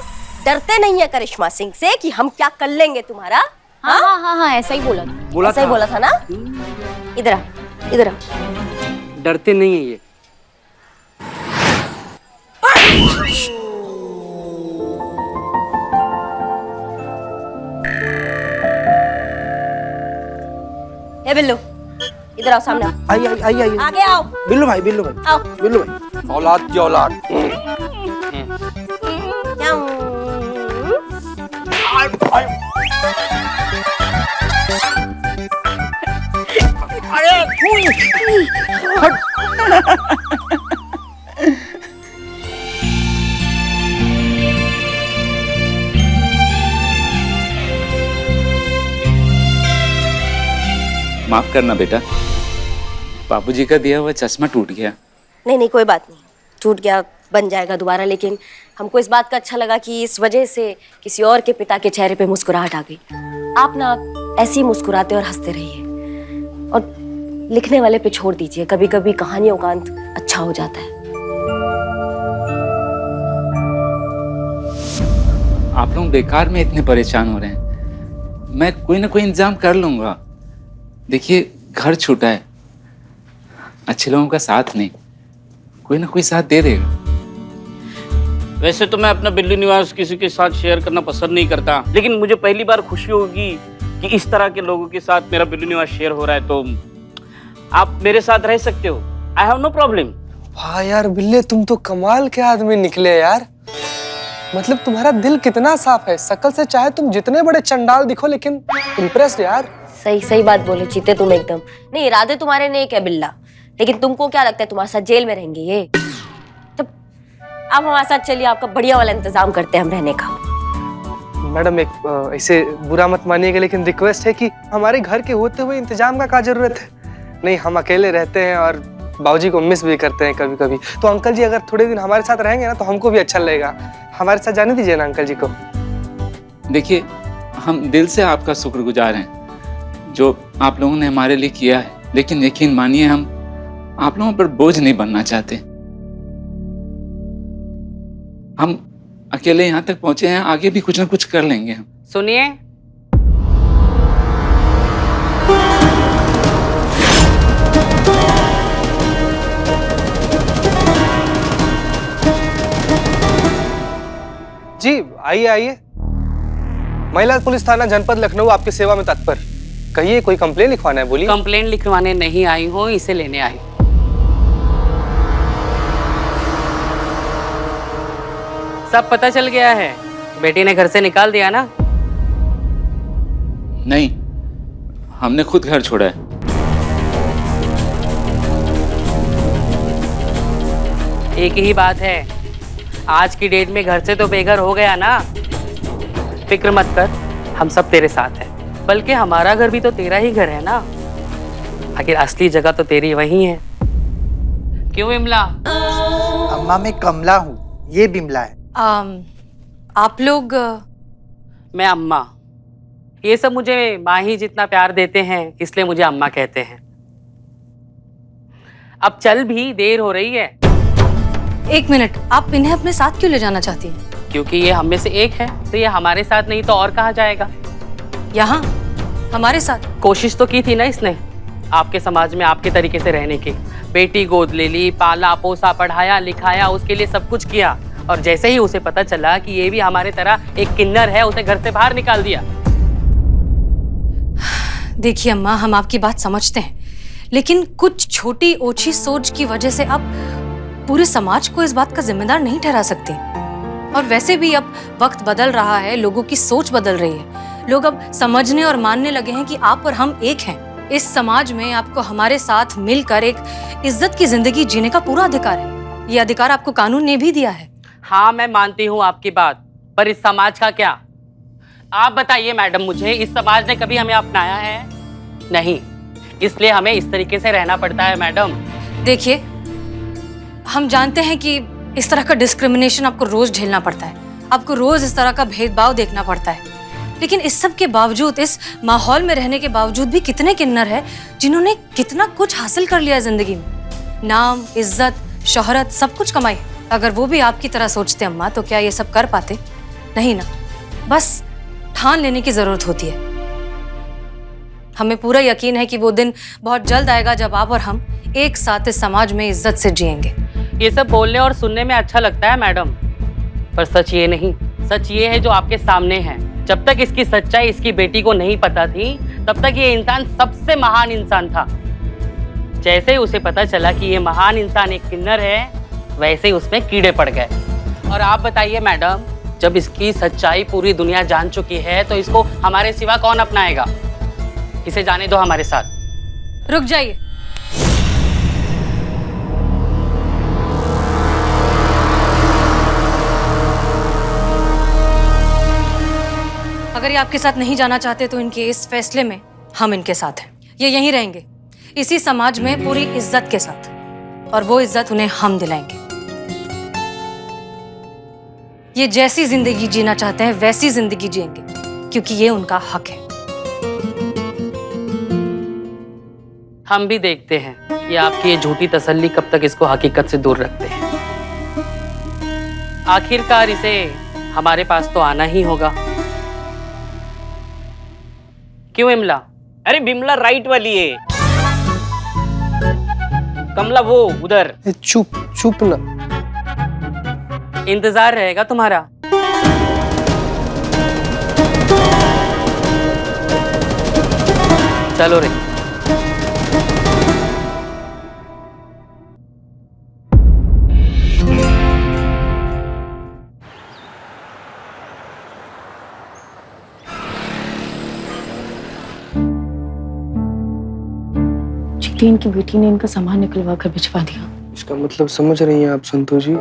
डरते नहीं है करिश्मा सिंह से, कि हम क्या कर लेंगे तुम्हारा? हाँ हाँ हाँ हाँ, ऐसा ही बोला था। ऐसा ही बोला था ना? इधर आ, इधर आ। डरते नहीं है ये। ए बिल्लू, इधर आओ, सामने आओ। आई आई आई आई। आगे आओ। बिल्लू भाई, बिल्लू भाई, आओ। बिल्लू भाई। औलाद की औलाद। माफ करना बेटा, बाबूजी का दिया हुआ चश्मा टूट गया। नहीं नहीं, कोई बात नहीं, टूट गया, बन जाएगा दोबारा। लेकिन हमको इस बात का अच्छा लगा कि इस वजह से किसी और के पिता के चेहरे पे मुस्कुराहट आ गई। आप ना ऐसे ही मुस्कुराते और हंसते रहिए, और लिखने वाले पे छोड़ दीजिए, कभी कभी कहानियों का अंत अच्छा हो जाता है। आप लोग बेकार में इतने परेशान हो रहे हैं, मैं कोई ना कोई इंतजाम कर लूंगा। देखिए घर छूटा है, अच्छे लोगों का साथ नहीं, कोई ना कोई साथ दे देगा। वैसे तो मैं अपना बिल्ली निवास किसी के साथ शेयर करना पसंद नहीं करता, लेकिन मुझे पहली बार खुशी होगी कि इस तरह के लोगों के साथ मेरा बिल्ली निवास शेयर हो रहा है। तो आप मेरे साथ रह सकते हो, आई हैव नो प्रॉब्लम। वाह यार बिल्ले, तुम तो कमाल के आदमी निकले यार। मतलब तुम्हारा दिल कितना साफ है, शकल से चाहे तुम जितने बड़े चंडाल दिखो, लेकिन इम्प्रेस्ड यार। सही सही बात बोले चीते तुम एकदम। नहीं, इरादे तुम्हारे नेक है बिल्ला, लेकिन तुमको क्या लगता है तुम्हारे साथ जेल में रहेंगे ये? तो आप हमारे साथ चलिए, आपका बढ़िया वाला इंतजाम करते हैं हम रहने का। मैडम एक ऐसे बुरा मत मानिएगा, लेकिन रिक्वेस्ट है कि हमारे घर के होते हुए इंतजाम का क्या जरूरत है? नहीं, हम अकेले रहते हैं और बाबूजी को मिस भी करते हैं कभी कभी। तो अंकल जी अगर थोड़े दिन हमारे साथ रहेंगे ना तो हमको भी अच्छा लगेगा। हमारे साथ जाने दीजिए ना अंकल जी को। देखिए हम दिल से आपका शुक्रगुजार हैं जो आप लोगों ने हमारे लिए किया है, लेकिन यकीन मानिए हम आप लोगों पर बोझ नहीं बनना चाहते। हम अकेले यहाँ तक पहुंचे हैं, आगे भी कुछ ना कुछ कर लेंगे हम। सुनिए, जी आइए आइए। महिला पुलिस थाना जनपद लखनऊ आपकी सेवा में तत्पर। कहिए, कोई कंप्लेन लिखवाना है? बोलिए। कंप्लेन लिखवाने नहीं आई हूँ, इसे लेने आई हूँ। सब पता चल गया है? बेटी ने घर से निकाल दिया ना? नहीं, हमने खुद घर छोड़ा है। एक ही बात है, आज की डेट में घर से तो बेघर हो गया ना। फिक्र मत कर, हम सब तेरे साथ हैं। बल्कि हमारा घर भी तो तेरा ही घर है ना। आखिर असली जगह तो तेरी वही है। क्यों बिमला? अम्मा मैं कमला हूँ, ये बिमला है। आप लोग? मैं अम्मा। ये सब मुझे माँ ही जितना प्यार देते हैं, इसलिए मुझे अम्मा कहते हैं। अब चल भी, देर हो रही है। एक मिनट, आप इन्हें अपने साथ क्यों ले जाना चाहती हैं? क्योंकि ये हम में से एक है, तो ये हमारे साथ नहीं तो और कहाँ जाएगा? यहाँ हमारे साथ? कोशिश तो की थी ना इसने, आपके समाज में आपके तरीके से रहने की। बेटी गोद ले ली, पाला पोसा, पढ़ाया लिखाया, उसके लिए सब कुछ किया। और जैसे ही उसे पता चला कि ये भी हमारे तरह एक किन्नर है, उसे घर से बाहर निकाल दिया। देखिए अम्मा, हम आपकी बात समझते हैं, लेकिन कुछ छोटी ओछी सोच की वजह से आप पूरे समाज को इस बात का जिम्मेदार नहीं ठहरा सकती। और वैसे भी अब वक्त बदल रहा है, लोगों की सोच बदल रही है। लोग अब समझने और मानने लगे हैं कि आप और हम एक हैं। इस समाज में आपको हमारे साथ मिलकर एक इज्जत की जिंदगी जीने का पूरा अधिकार है। ये अधिकार आपको कानून ने भी दिया है। हाँ, मैं मानती हूँ आपकी बात, पर इस समाज का क्या? आप बताइए मैडम मुझे, इस समाज ने कभी हमें अपनाया है? नहीं, इसलिए हमें इस तरीके से रहना पड़ता है मैडम। देखिए, हम जानते हैं कि इस तरह का डिस्क्रिमिनेशन आपको रोज झेलना पड़ता है, आपको रोज इस तरह का भेदभाव देखना पड़ता है। लेकिन इस सब के बावजूद, इस माहौल में रहने के बावजूद भी कितने किन्नर हैं जिन्होंने कितना कुछ हासिल कर लिया है जिंदगी में। नाम, इज्जत, शोहरत, सब कुछ कमाई। अगर वो भी आपकी तरह सोचते अम्मा, तो क्या ये सब कर पाते? नहीं ना। बस ठान लेने की जरूरत होती है। हमें पूरा यकीन है कि वो दिन बहुत जल्द आएगा जब आप और हम एक साथ इस समाज में इज्जत से जिएंगे। ये सब बोलने और सुनने में अच्छा लगता है मैडम, पर सच ये नहीं। सच ये है जो आपके सामने है। जब तक इसकी सच्चाई इसकी बेटी को नहीं पता थी, तब तक ये इंसान सबसे महान इंसान था। जैसे ही उसे पता चला कि ये महान इंसान एक किन्नर है, वैसे ही उसमें कीड़े पड़ गए। और आप बताइए मैडम, जब इसकी सच्चाई पूरी दुनिया जान चुकी है, तो इसको हमारे सिवा कौन अपनाएगा? इसे जाने दो हमारे साथ। रुक जाइए। अगर ये आपके साथ नहीं जाना चाहते, तो इनके इस फैसले में हम इनके साथ हैं। ये यहीं रहेंगे, इसी समाज में पूरी इज्जत के साथ, और वो इज्जत उन्हें हम दिलाएंगे। ये जैसी जिंदगी जीना चाहते हैं वैसी जिंदगी जिएंगे, क्योंकि ये उनका हक है। हम भी देखते हैं कि आपकी ये झूठी तसल्ली कब तक इसको हकीकत से दूर रखते हैं। आखिरकार इसे हमारे पास तो आना ही होगा। क्यों बिमला? अरे बिमला राइट वाली है, कमला वो उधर। चुप चुप ना। इंतजार रहेगा तुम्हारा। चलो रे। चीटी इनकी बेटी ने इनका सामान निकलवा कर भिजवा दिया। इसका मतलब समझ रही हैं आप संतोष जी?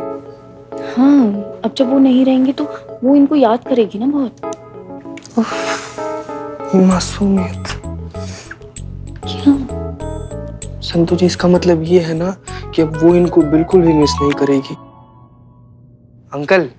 हाँ, अब जब वो नहीं रहेंगे तो वो इनको याद करेगी ना बहुत। मासूमियत। क्या? संतोष जी, इसका मतलब ये है ना कि अब वो इनको बिल्कुल भी मिस नहीं करेगी। अंकल,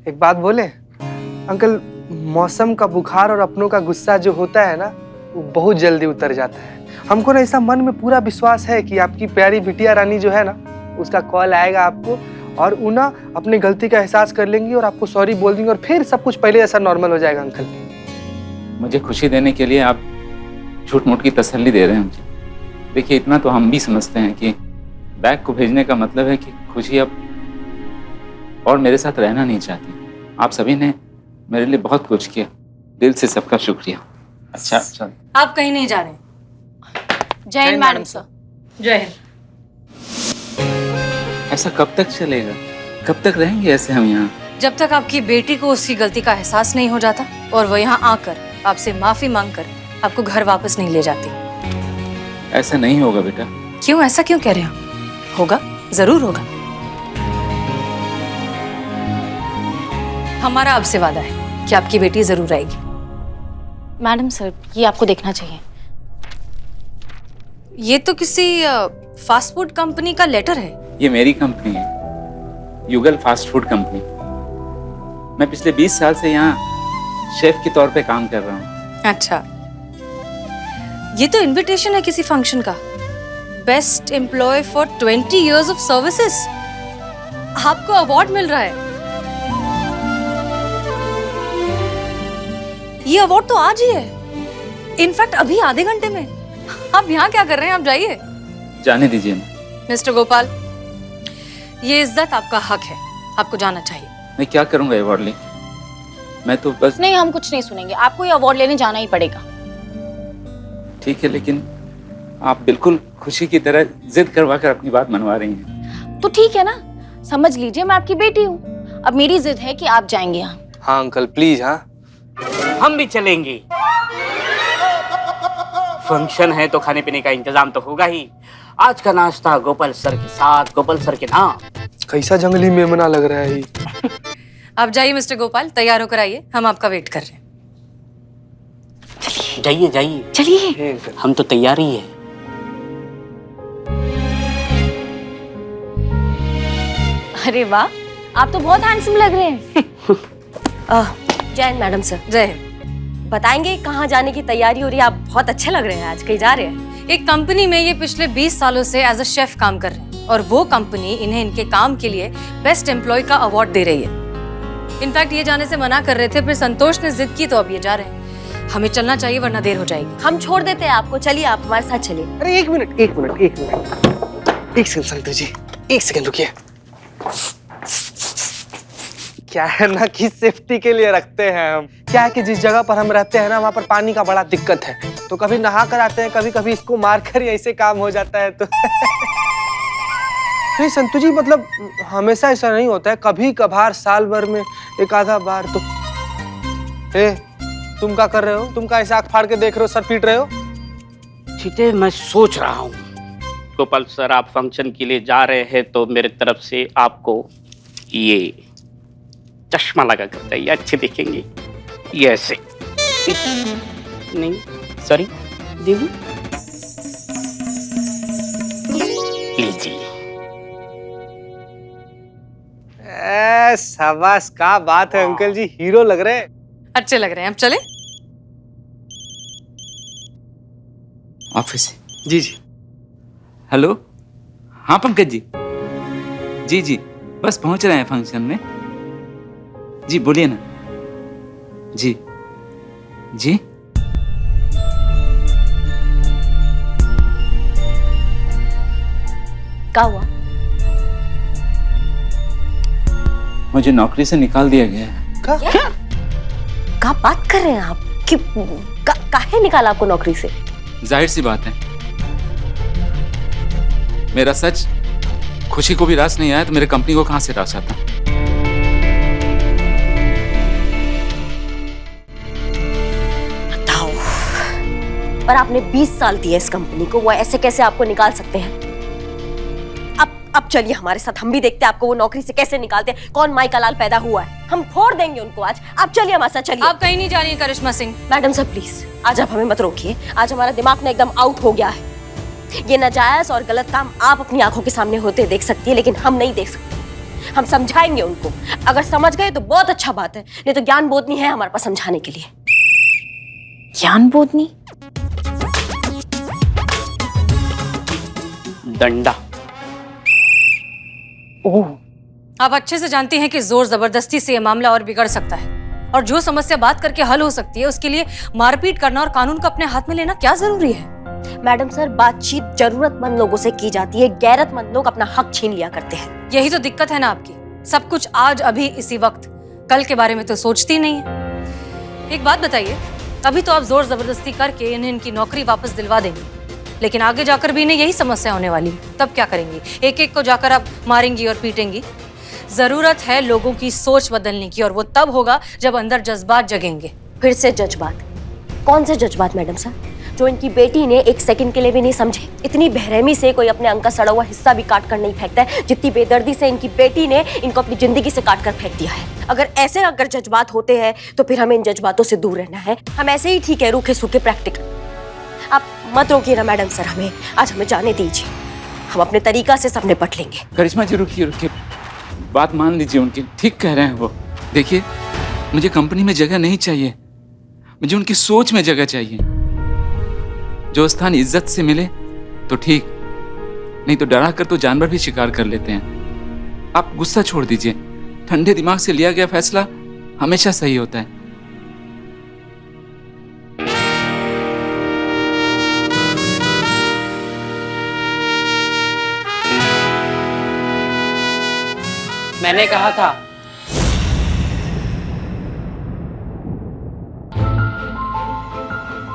एक बात बोले? अंकल, मौसम का बुखार और अपनों का गुस्सा जो होता है ना, वो बहुत जल्दी उतर जाता है। हमको ना ऐसा मन में पूरा विश्वास है कि आपकी प्यारी बिटिया रानी जो है ना, उसका कॉल आएगा आपको और वो ना अपनी गलती का एहसास कर लेंगी और आपको सॉरी बोल देंगी और फिर सब कुछ पहले जैसा नॉर्मल हो जाएगा अंकल। मुझे खुशी देने के लिए आप झूठ मूठ की तसल्ली दे रहे हैं मुझे। देखिए, इतना तो हम भी समझते हैं कि बैग को भेजने का मतलब है कि खुशी अब और मेरे साथ रहना नहीं चाहती। आप सभी ने मेरे लिए बहुत कुछ किया, दिल से सबका शुक्रिया। अच्छा चल, आप कहीं नहीं जा रहे। जय हिंद मैडम सर। जय हिंद। ऐसा कब तक चलेगा? कब तक रहेंगे ऐसे हम यहाँ? जब तक आपकी बेटी को उसकी गलती का एहसास नहीं हो जाता और वो यहाँ आकर आपसे माफी मांगकर आपको घर वापस नहीं ले जाती। ऐसा नहीं होगा बेटा। क्यों, ऐसा क्यों कह रहे हो? होगा, जरूर होगा। हमारा आपसे वादा है कि आपकी बेटी जरूर आएगी। मैडम सर, ये आपको देखना चाहिए। ये तो किसी फास्ट फूड कंपनी का लेटर है। ये मेरी कंपनी है, युगल फास्ट फूड कंपनी। मैं पिछले 20 साल से यहाँ शेफ के तौर पे काम कर रहा हूँ। अच्छा, ये तो इनविटेशन है किसी फंक्शन का। Best employ for 20 years of services. आपको अवार्ड मिल रहा है। ये अवार्ड तो आज ही है, इनफैक्ट अभी आधे घंटे में। आप यहाँ क्या कर रहे हैं? आप जाइए। जाने दीजिए ना। मिस्टर गोपाल, ये इज्जत आपका हक है, आपको जाना चाहिए। मैं क्या करूँगा अवार्ड ले? मैं तो बस। नहीं, हम कुछ नहीं सुनेंगे, आपको ये अवार्ड लेने जाना ही पड़ेगा। ठीक है, लेकिन आप बिल्कुल खुशी की तरह जिद करवा कर अपनी बात मनवा रही हैं। तो ठीक है ना, समझ लीजिए मैं आपकी बेटी हूँ। अब मेरी जिद है कि आप जाएंगे यहाँ। हाँ अंकल प्लीज। हाँ, हम भी चलेंगे। फंक्शन है तो खाने पीने का इंतजाम तो होगा ही। आज का नाश्ता गोपाल सर के साथ, गोपाल सर के नाम। कैसा जंगली मेमना लग रहा है ये। आप जाइए मिस्टर गोपाल, तैयार होकर आइए, हम आपका वेट कर रहे हैं। जाइए जाइए चलिए, हम तो तैयार ही है। अरे वाह, आप तो बहुत हैंडसम लग रहे हैं। जय हिंद मैडम सर। जय हिंद। बताएंगे कहाँ जाने की तैयारी हो रही है? आप बहुत अच्छे लग रहे हैं आज। कहीं जा रहे हैं? एक कंपनी में ये पिछले 20 सालों से एज अ शेफ काम कर रहे हैं और वो कंपनी इन्हें इनके काम के लिए बेस्ट एम्प्लॉय का अवार्ड दे रही है। इनफैक्ट ये जाने से मना कर रहे थे, फिर संतोष ने जिद की तो अब ये जा रहे हैं। हमें चलना चाहिए वरना देर हो जाएगी। हम छोड़ देते हैं आपको, चलिए आप हमारे साथ चलिए। अरे एक मिनट एक सेकंड संतोष जी, एक सेकंड रुकिए। क्या है ना कि सेफ्टी के लिए रखते हैं हम। क्या है कि जिस जगह पर हम रहते हैं ना, वहाँ पर पानी का बड़ा दिक्कत है, तो कभी नहा कर आते हैं, कभी कभी इसको मार कर ही ऐसे काम हो जाता है। तो नहीं संतोष जी, मतलब हमेशा ऐसा नहीं होता है, कभी कभार साल भर में एक आधा बार। तो तुम क्या कर रहे हो? तुम का ऐसा आँख फाड़ के देख रहे हो, सर पीट रहे हो? ठीक, मैं सोच रहा हूँ गोपाल सर, आप फंक्शन के लिए जा रहे हैं तो मेरे तरफ से आपको ये चश्मा लगा कर चाहिए, अच्छे दिखेंगे। ये ऐसे नहीं, सॉरी दीदी, लीजिए। शाबाश, क्या बात है अंकल जी, हीरो लग रहे हैं। अच्छे लग रहे हैं। अब चले। ऑफिस। जी जी। हेलो, हाँ पंकज जी। जी जी, बस पहुंच रहे हैं फंक्शन में। जी बोलिए ना। जी जी। क्या हुआ? मुझे नौकरी से निकाल दिया गया है। क्या बात कर रहे हैं आप? काहे निकाला आपको नौकरी से? जाहिर सी बात है, मेरा सच खुशी को भी रास नहीं आया तो मेरे कंपनी को कहां से रास आता? बताओ, पर आपने 20 साल दिए इस कंपनी को, वो ऐसे कैसे आपको निकाल सकते हैं? अब चलिए हमारे साथ, हम भी देखते हैं आपको वो नौकरी से कैसे निकालते हैं। कौन माई का लाल पैदा हुआ है, हम फोड़ देंगे उनको आज। आप चलिए हमारे साथ, चलिए। आप कहीं नहीं जा रही हैं करिश्मा सिंह। मैडम सर प्लीज, आज आप हमें मत रोकिए। आज हमारा दिमाग ना एकदम आउट हो गया है। ये नाजायज और गलत काम आप अपनी आंखों के सामने होते देख सकती है, लेकिन हम नहीं देख सकते। हम समझाएंगे उनको, अगर समझ गए तो बहुत अच्छा बात है, नहीं तो ज्ञान बोधनी है हमारे पास समझाने के लिए। ज्ञान बोधनी? डंडा। ओह, आप अच्छे से जानती हैं कि जोर जबरदस्ती से ये मामला और बिगड़ सकता है, और जो समस्या बात करके हल हो सकती है उसके लिए मारपीट करना और कानून को अपने हाथ में लेना क्या जरूरी है? मैडम सर, बातचीत जरूरतमंद लोगों से की जाती है, गैरतमंद लोग अपना हक छीन लिया करते हैं। यही तो दिक्कत है ना आपकी, सब कुछ आज अभी इसी वक्त, कल के बारे में तो सोचती नहीं है। एक बात बताइए, अभी तो आप जोर जबरदस्ती करके इन्हें इनकी नौकरी वापस दिलवा देंगी, लेकिन आगे जाकर भी इन्हें यही समस्या होने वाली है, तब क्या करेंगी? एक एक को जाकर आप मारेंगी और पीटेंगी? जरूरत है लोगों की सोच बदलने की, और वो तब होगा जब अंदर जज्बात जगेंगे। फिर से जज्बात? कौन से जज्बात मैडम सर? जो इनकी बेटी ने एक सेकंड के लिए भी नहीं समझे। इतनी बेरहमी से कोई अपने अंग का सड़ा हुआ हिस्सा भी काट कर नहीं फेंकता है, जितनी बेदर्दी से इनकी बेटी ने इनको अपनी जिंदगी से काट कर फेंक दिया है। अगर जज्बात होते हैं तो फिर हमें इन जज्बातों से दूर रहना है। हम ऐसे ही ठीक है, रूखे सूखे प्रैक्टिकल। आप मत रोकिए ना मैडम सर, आज हमें जाने दीजिए, हम अपने तरीका से सब निपट लेंगे। करिश्मा जी रुकिए, बात मान लीजिए उनकी, ठीक कह रहे हैं वो। देखिए, मुझे कंपनी में जगह नहीं चाहिए, मुझे उनकी सोच में जगह चाहिए। जो स्थान इज्जत से मिले तो ठीक, नहीं तो डरा कर तो जानवर भी शिकार कर लेते हैं। आप गुस्सा छोड़ दीजिए, ठंडे दिमाग से लिया गया फैसला हमेशा सही होता है। मैंने कहा था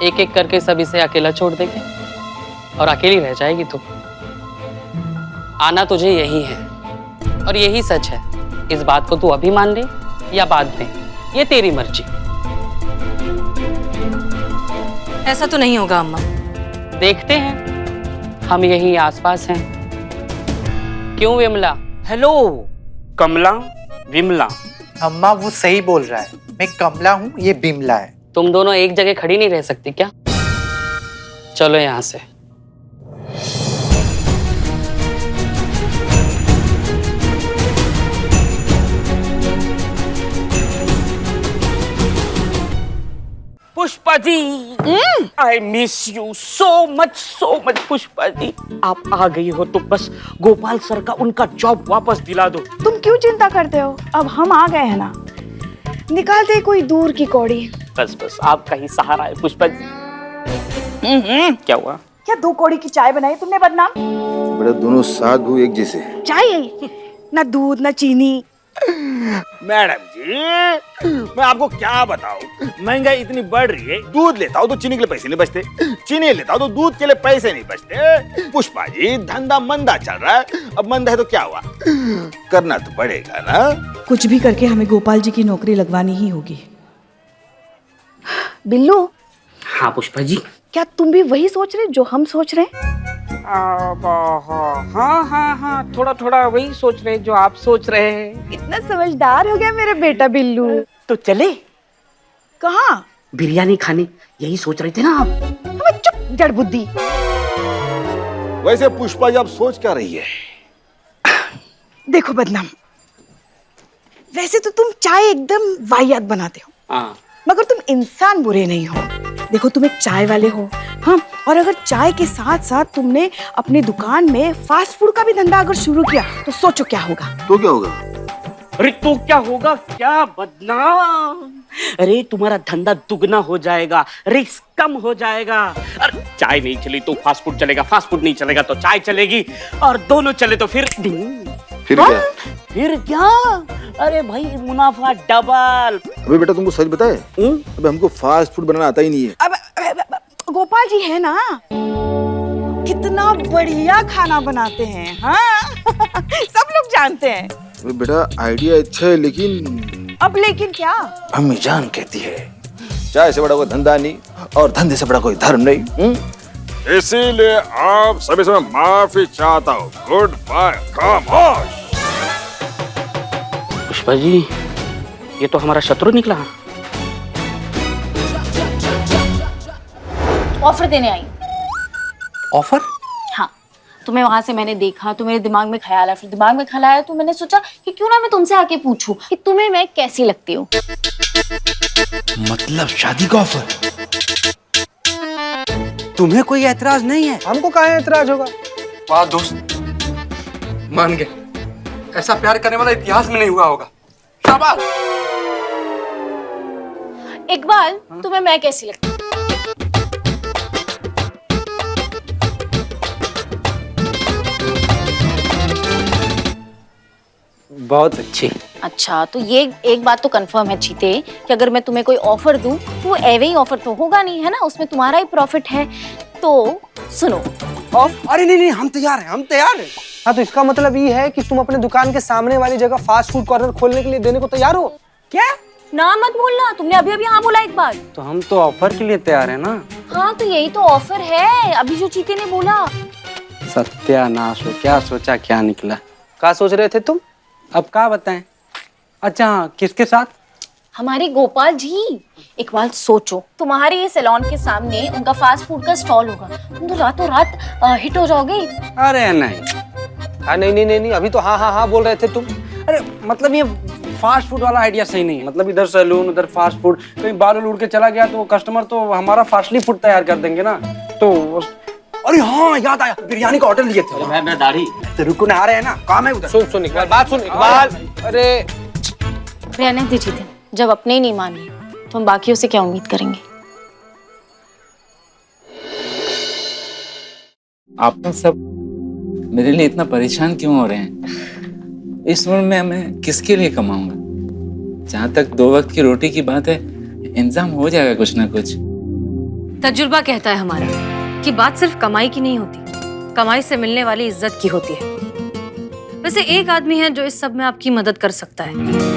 एक एक करके सब इसे अकेला छोड़ देंगे और अकेली रह जाएगी तू। आना तुझे यही है और यही सच है। इस बात को तू अभी मान ले या बाद में, ये तेरी मर्जी। ऐसा तो नहीं होगा अम्मा। देखते हैं, हम यही आसपास हैं। क्यों विमला? हेलो कमला, विमला। अम्मा वो सही बोल रहा है, मैं कमला हूँ, ये बिमला है। तुम दोनों एक जगह खड़ी नहीं रह सकती क्या? चलो यहां से। Pushpa ji, I miss you so much Pushpa ji. आप आ गई हो तो बस गोपाल सर का उनका जॉब वापस दिला दो। तुम क्यों चिंता करते हो, अब हम आ गए हैं ना, निकालते कोई दूर की कौड़ी। बस आपका ही सहारा है पुष्पा जी। क्या हुआ? क्या 2 कौड़ी की चाय बनाई तुमने बदनाम? बड़े दोनों साथ भू एक जैसे। चाय ना दूध ना चीनी। मैडम जी, मैं आपको क्या बताऊं, महंगाई इतनी बढ़ रही है। दूध लेता हूँ तो चीनी के लिए पैसे नहीं बचते, चीनी लेता हूँ तो दूध के लिए पैसे नहीं बचते। पुष्पा जी, धंधा मंदा चल रहा है, अब मंदा है तो क्या हुआ, करना तो पड़ेगा ना। कुछ भी करके हमें गोपाल जी की नौकरी लगवानी ही होगी। बिल्लू। हाँ पुष्पा जी। क्या तुम भी वही सोच रहे जो हम सोच रहे हैं? हाँ, थोड़ा वही सोच रहे जो आप सोच रहे हैं। इतना समझदार हो गया मेरा बेटा बिल्लू। तो चले? कहाँ? बिरयानी खाने, यही सोच रहे थे ना आप? हमें चुप, जड़ बुद्धि। वैसे पुष्पा जी आप सोच क्या रही है? देखो बदनाम, वैसे तो तुम चाय एकदम वाहियात बनाते हो, हाँ, मगर तुम इंसान बुरे नहीं हो। देखो तुम एक चाय वाले हो, हाँ, और अगर चाय के साथ साथ तुमने अपनी दुकान में फास्ट फूड का भी धंधा अगर शुरू किया तो सोचो क्या होगा। तो क्या होगा? अरे तो क्या होगा, क्या बदनाम। अरे तुम्हारा धंधा दुगना हो जाएगा, रिस्क कम हो जाएगा। अरे चाय नहीं चली तो फास्ट फूड चलेगा, फास्ट फूड नहीं चलेगा तो चाय चलेगी, और दोनों चले तो फिर क्या? फिर क्या? अरे भाई मुनाफा डबल। अबे बेटा तुमको सच बताए, अबे हमको फास्ट फूड बनाना आता ही नहीं है। अब गोपाल जी है ना, कितना बढ़िया खाना बनाते हैं, हाँ सब लोग जानते हैं। अबे बेटा आइडिया अच्छा है, लेकिन अब लेकिन क्या? अम्मी जान कहती है चाय से बड़ा कोई धंधा नहीं और धंधे से बड़ा कोई धर्म नहीं। इसीलिए आप सभी से माफी चाहता हूँ। गुड बाय, खामोश। पुष्पा जी, ये तो हमारा शत्रु निकला। ऑफर देने आई। ऑफर? हाँ, तुम्हें वहां से मैंने देखा तो मेरे दिमाग में ख्याल आया, फिर दिमाग में ख्याल आया तो मैंने सोचा कि क्यों ना मैं तुमसे आके पूछूं कि तुम्हें मैं कैसी लगती हूँ। मतलब शादी का ऑफर? तुम्हें कोई ऐतराज नहीं है? हमको काहे ऐतराज होगा? वाह दोस्त, मान गए। ऐसा प्यार करने वाला इतिहास में नहीं हुआ होगा। शाबाश। इकबाल, तुम्हें मैं कैसी लगती? बहुत अच्छी। अच्छा, तो ये एक बात तो कंफर्म है चीते कि अगर मैं तुम्हें कोई ऑफर दूं तो वो एवे ही ऑफर तो होगा नहीं, है ना? उसमें तुम्हारा ही प्रॉफिट है। तो सुनो, अरे नहीं नहीं, हम तैयार हैं, हम तैयार हैं। हाँ, तो इसका मतलब ये है कि तुम अपने दुकान के सामने वाली जगह फास्ट फूड कॉर्नर खोलने के लिए देने को तैयार हो? क्या? ना मत बोलना, तुमने अभी अभी हाँ बोला एक बार। तो हम तो ऑफर के लिए तैयार है ना। हाँ, तो यही तो ऑफर है अभी जो चीते ने बोला। सत्यानाश हो, क्या सोचा क्या निकला। क्या सोच रहे थे तुम? अब क्या बताएं। अच्छा, किसके साथ? हमारे गोपाल जी। इकबाल सोचो, तुम्हारे ये सैलून के सामने उनका फास्ट फूड का स्टॉल होगा, तुम तो रातों रात हिट हो जाओगे। अरे नहीं। हाँ नहीं नहीं नहीं, अभी तो हाँ हाँ हाँ बोल रहे थे तुम। अरे मतलब ये फास्ट फूड वाला आइडिया सही नहीं है। मतलब इधर सैलून उधर फास्ट फूड, कहीं बाल उड़ के चला गया तो कस्टमर तो हमारा फास्टली फूड तैयार कर देंगे ना। तो अरे हाँ, याद आया, बिरयानी का ऑर्डर लिए थे। अरे मैं दाढ़ी तो रुको ना, आ रहे हैं ना, काम है उधर। सुन सुन इकबाल, बात सुन इकबाल। अरे रहने दीजिए, जब अपने ही नहीं मान रहे तो हम बाकियों से क्या उम्मीद करेंगे। आप लोग सब मेरे लिए इतना परेशान क्यों हो रहे हैं? इस उम्र में मैं किसके लिए कमाऊंगा? जहां तक 2 वक्त की रोटी की बात है, इंतजाम हो जाएगा कुछ ना कुछ। तजुर्बा कहता है हमारा कि बात सिर्फ कमाई की नहीं होती, कमाई से मिलने वाली इज्जत की होती है। वैसे एक आदमी है जो इस सब में आपकी मदद कर सकता है।